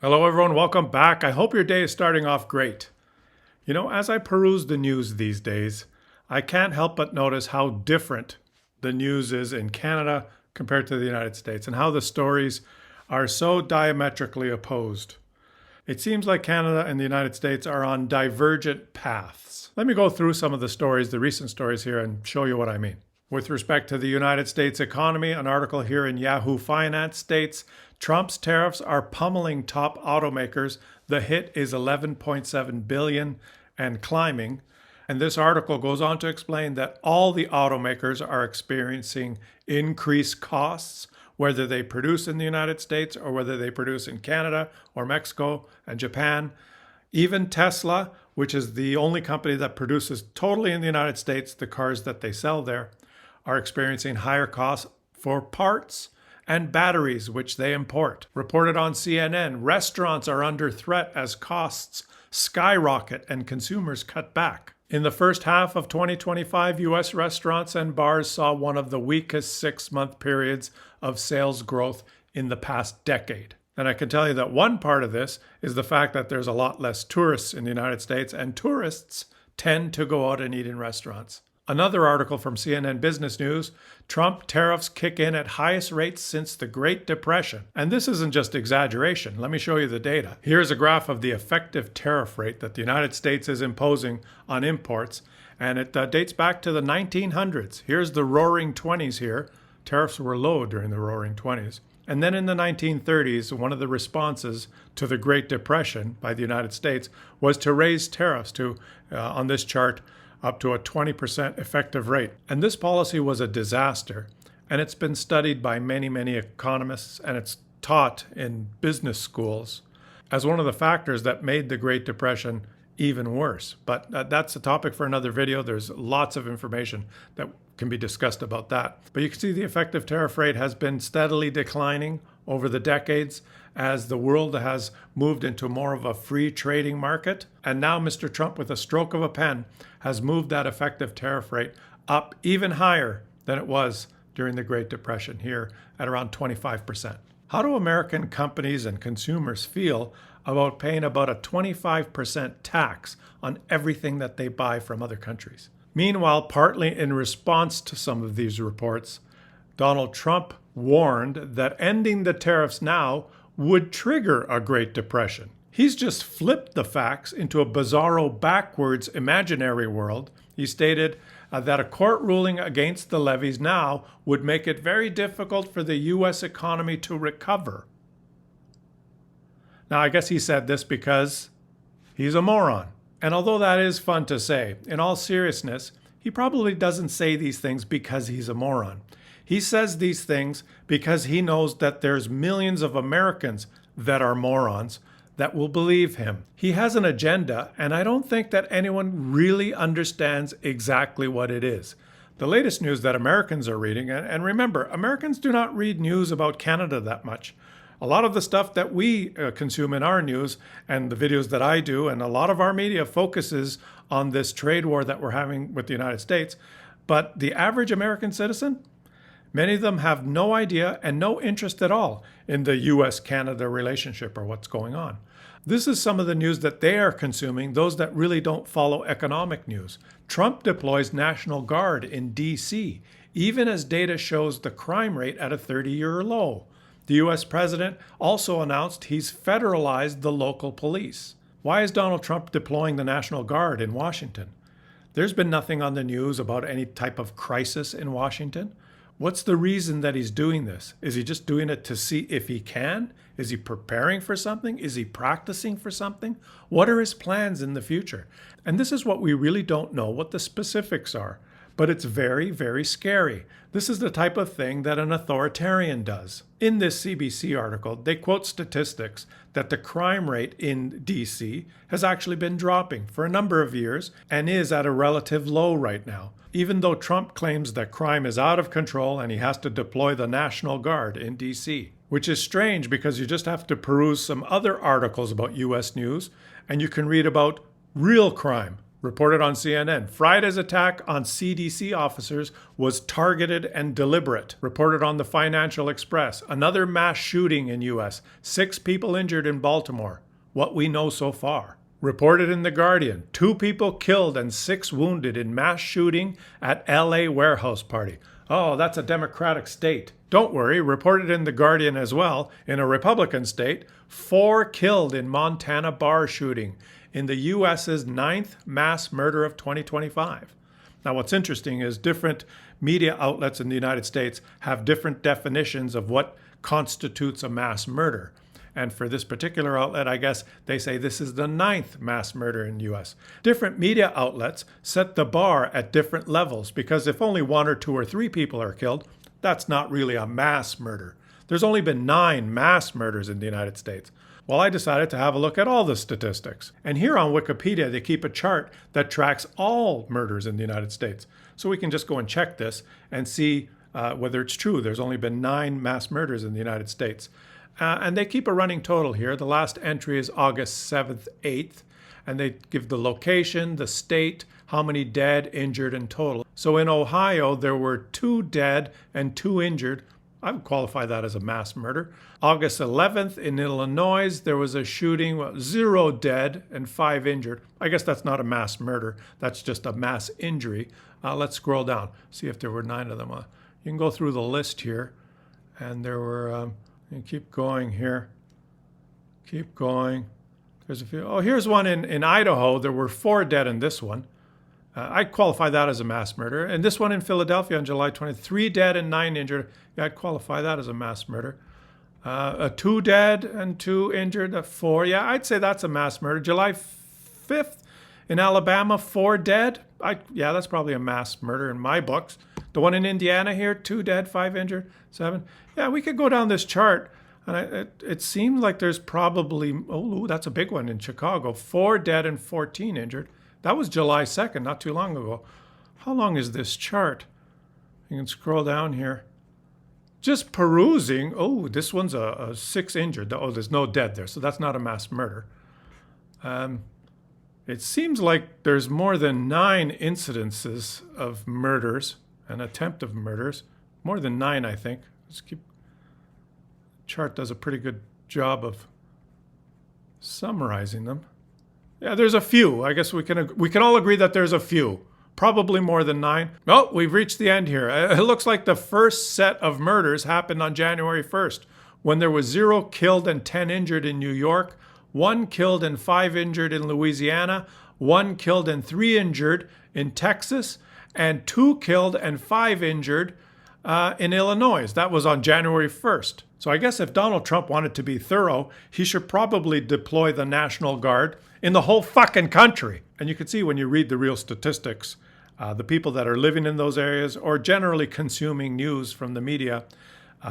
Hello, everyone. Welcome back. I hope your day is starting off great. As I peruse the news these days, I can't help but notice how different the news is in Canada compared to the United States and how the stories are so diametrically opposed. It seems like Canada and the United States are on divergent paths. Let me go through some of the stories, the recent stories here, and show you what I mean. With respect to the United States economy, an article here in Yahoo Finance states Trump's tariffs are pummeling top automakers. The hit is 11.7 billion and climbing. And this article goes on to explain that all the automakers are experiencing increased costs, whether they produce in the United States or whether they produce in Canada or Mexico and Japan. Even Tesla, which is the only company that produces totally in the United States the cars that they sell there, are experiencing higher costs for parts and batteries, which they import. Reported on CNN, restaurants are under threat as costs skyrocket and consumers cut back. In the first half of 2025, U.S. restaurants and bars saw one of the weakest 6-month periods of sales growth in the past decade. And I can tell you that one part of this is the fact that there's a lot less tourists in the United States, and tourists tend to go out and eat in restaurants. Another article from CNN Business News, Trump tariffs kick in at highest rates since the Great Depression. And this isn't just exaggeration. Let me show you the data. Here's a graph of the effective tariff rate that the United States is imposing on imports, and it dates back to the 1900s. Here's the Roaring 20s here. Tariffs were low during the Roaring 20s. And then in the 1930s, one of the responses to the Great Depression by the United States was to raise tariffs to, on this chart, up to a 20% effective rate. And this policy was a disaster. And it's been studied by many, many economists, and it's taught in business schools as one of the factors that made the Great Depression even worse. But that's a topic for another video. There's lots of information that can be discussed about that. But you can see the effective tariff rate has been steadily declining over the decades as the world has moved into more of a free trading market. And now Mr. Trump, with a stroke of a pen, has moved that effective tariff rate up even higher than it was during the Great Depression, here at around 25%. How do American companies and consumers feel about paying about a 25% tax on everything that they buy from other countries? Meanwhile, partly in response to some of these reports, Donald Trump warned that ending the tariffs now would trigger a Great Depression. He's just flipped the facts into a bizarro, backwards, imaginary world. He stated that a court ruling against the levies now would make it very difficult for the U.S. economy to recover. Now, I guess he said this because he's a moron. And although that is fun to say, in all seriousness, he probably doesn't say these things because he's a moron. He says these things because he knows that there's millions of Americans that are morons that will believe him. He has an agenda, and I don't think that anyone really understands exactly what it is. The latest news that Americans are reading, and remember, Americans do not read news about Canada that much. A lot of the stuff that we consume in our news and the videos that I do, and a lot of our media focuses on this trade war that we're having with the United States. But the average American citizen, many of them have no idea and no interest at all in the US-Canada relationship or what's going on. This is some of the news that they are consuming, those that really don't follow economic news. Trump deploys National Guard in D.C., even as data shows the crime rate at a 30-year low. The U.S. president also announced he's federalized the local police. Why is Donald Trump deploying the National Guard in Washington? There's been nothing on the news about any type of crisis in Washington. What's the reason that he's doing this? Is he just doing it to see if he can? Is he preparing for something? Is he practicing for something? What are his plans in the future? And this is what we really don't know what the specifics are. But it's very, very scary. This is the type of thing that an authoritarian does. In this CBC article, they quote statistics that the crime rate in DC has actually been dropping for a number of years and is at a relative low right now, even though Trump claims that crime is out of control and he has to deploy the National Guard in DC. Which is strange because you just have to peruse some other articles about US news and you can read about real crime Reported on CNN, Friday's attack on CDC officers was targeted and deliberate. Reported on the Financial Express, another mass shooting in U.S., 6 people injured in Baltimore. What we know so far. Reported in The Guardian, 2 people killed and 6 wounded in mass shooting at LA warehouse party. Oh, that's a Democratic state. Don't worry, reported in The Guardian as well, in a Republican state, 4 killed in Montana bar shooting, in the U.S.'s 9th mass murder of 2025. Now, what's interesting is different media outlets in the United States have different definitions of what constitutes a mass murder. And for this particular outlet, I guess they say this is the 9th mass murder in the U.S. Different media outlets set the bar at different levels because if only 1 or 2 or 3 people are killed, that's not really a mass murder. There's only been 9 mass murders in the United States. Well, I decided to have a look at all the statistics. And here on Wikipedia, they keep a chart that tracks all murders in the United States. So we can just go and check this and see whether it's true. There's only been 9 mass murders in the United States. And they keep a running total here. The last entry is August 7th, 8th. And they give the location, the state, how many dead, injured, and total. So in Ohio, there were 2 dead and 2 injured. I would qualify that as a mass murder. August 11th in Illinois, there was a shooting, 0 dead and 5 injured. I guess that's not a mass murder. That's just a mass injury. Let's scroll down, see if there were 9 of them. You can go through the list here. And there were, you keep going here. Keep going. There's a few. Oh, here's one in Idaho. There were 4 dead in this one. I'd qualify that as a mass murder. And this one in Philadelphia on July 20th, 3 dead and 9 injured. Yeah, I'd qualify that as a mass murder. 2 dead and 2 injured, 4. Yeah, I'd say that's a mass murder. July 5th in Alabama, 4 dead. Yeah, that's probably a mass murder in my books. The one in Indiana here, 2 dead, 5 injured, 7. Yeah, we could go down this chart. And it seems like there's probably, that's a big one in Chicago, 4 dead and 14 injured. That was July 2nd, not too long ago. How long is this chart? You can scroll down here. Just perusing, this one's a 6 injured. Oh, there's no dead there, so that's not a mass murder. It seems like there's more than 9 incidences of murders, an attempt of murders. More than 9, I think. Chart does a pretty good job of summarizing them. Yeah, there's a few. I guess we can all agree that there's a few. Probably more than 9. Oh, we've reached the end here. It looks like the first set of murders happened on January 1st, when there was 0 killed and 10 injured in New York, 1 killed and 5 injured in Louisiana, 1 killed and 3 injured in Texas, and 2 killed and 5 injured in Illinois. That was on January 1st. So I guess if Donald Trump wanted to be thorough, he should probably deploy the National Guard in the whole fucking country. And you can see when you read the real statistics, the people that are living in those areas or generally consuming news from the media,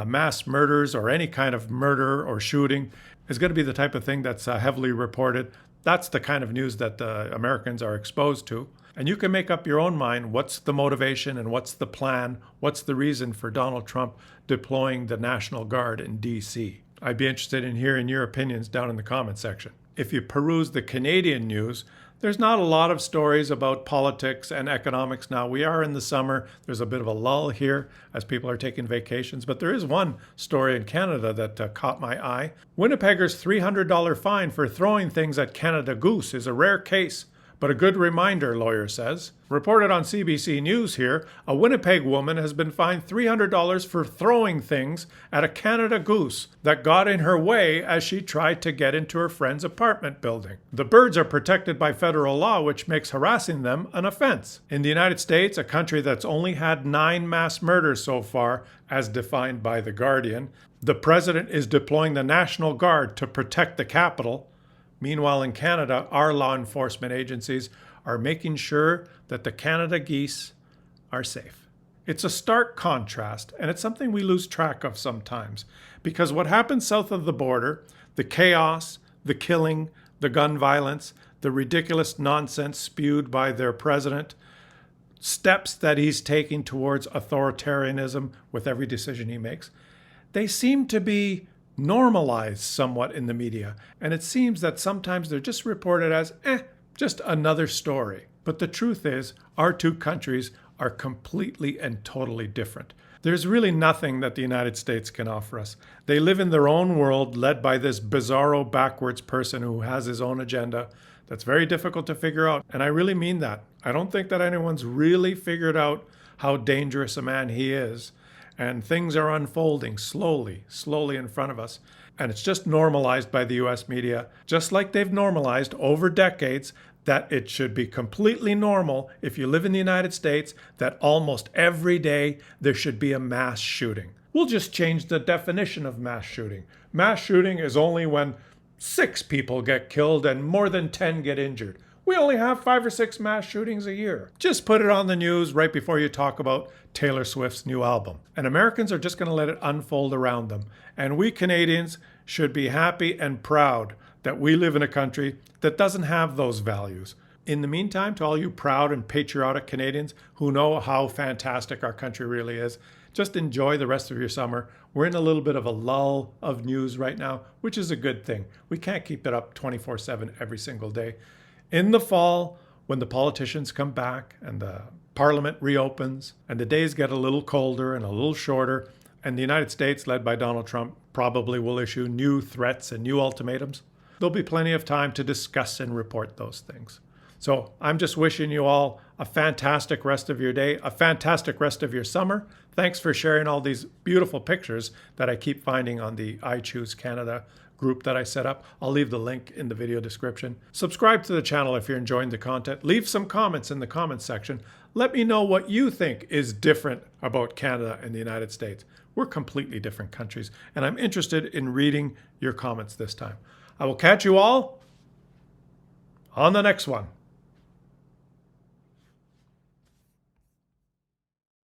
mass murders or any kind of murder or shooting is going to be the type of thing that's heavily reported. That's the kind of news that Americans are exposed to. And you can make up your own mind what's the motivation and what's the plan, what's the reason for Donald Trump deploying the National Guard in D.C. I'd be interested in hearing your opinions down in the comment section. If you peruse the Canadian news, there's not a lot of stories about politics and economics now. We are in the summer. There's a bit of a lull here as people are taking vacations. But there is one story in Canada that caught my eye. Winnipegger's $300 fine for throwing things at Canada Goose is a rare case, but a good reminder, lawyer says. Reported on CBC News here, a Winnipeg woman has been fined $300 for throwing things at a Canada Goose that got in her way as she tried to get into her friend's apartment building. The birds are protected by federal law, which makes harassing them an offense. In the United States, a country that's only had 9 mass murders so far, as defined by The Guardian, the president is deploying the National Guard to protect the capital. Meanwhile, in Canada, our law enforcement agencies are making sure that the Canada geese are safe. It's a stark contrast, and it's something we lose track of sometimes, because what happens south of the border, the chaos, the killing, the gun violence, the ridiculous nonsense spewed by their president, steps that he's taking towards authoritarianism with every decision he makes, they seem to be normalized somewhat in the media, and it seems that sometimes they're just reported as just another story. But the truth is, our two countries are completely and totally different. There's really nothing that the United States can offer us. They live in their own world, led by this bizarro backwards person who has his own agenda that's very difficult to figure out. And I really mean that. I don't think that anyone's really figured out how dangerous a man he is. And things are unfolding slowly in front of us. And it's just normalized by the US media, just like they've normalized over decades that it should be completely normal if you live in the United States that almost every day there should be a mass shooting. We'll just change the definition of mass shooting. Mass shooting is only when 6 people get killed and more than 10 get injured. We only have 5 or 6 mass shootings a year. Just put it on the news right before you talk about Taylor Swift's new album. And Americans are just going to let it unfold around them. And we Canadians should be happy and proud that we live in a country that doesn't have those values. In the meantime, to all you proud and patriotic Canadians who know how fantastic our country really is, just enjoy the rest of your summer. We're in a little bit of a lull of news right now, which is a good thing. We can't keep it up 24/7 every single day. In the fall, when the politicians come back and the Parliament reopens and the days get a little colder and a little shorter, and the United States, led by Donald Trump, probably will issue new threats and new ultimatums, there'll be plenty of time to discuss and report those things. So I'm just wishing you all a fantastic rest of your day, a fantastic rest of your summer. Thanks for sharing all these beautiful pictures that I keep finding on the I Choose Canada group that I set up. I'll leave the link in the video description. Subscribe to the channel if you're enjoying the content. Leave some comments in the comments section. Let me know what you think is different about Canada and the United States. We're completely different countries, and I'm interested in reading your comments this time. I will catch you all on the next one.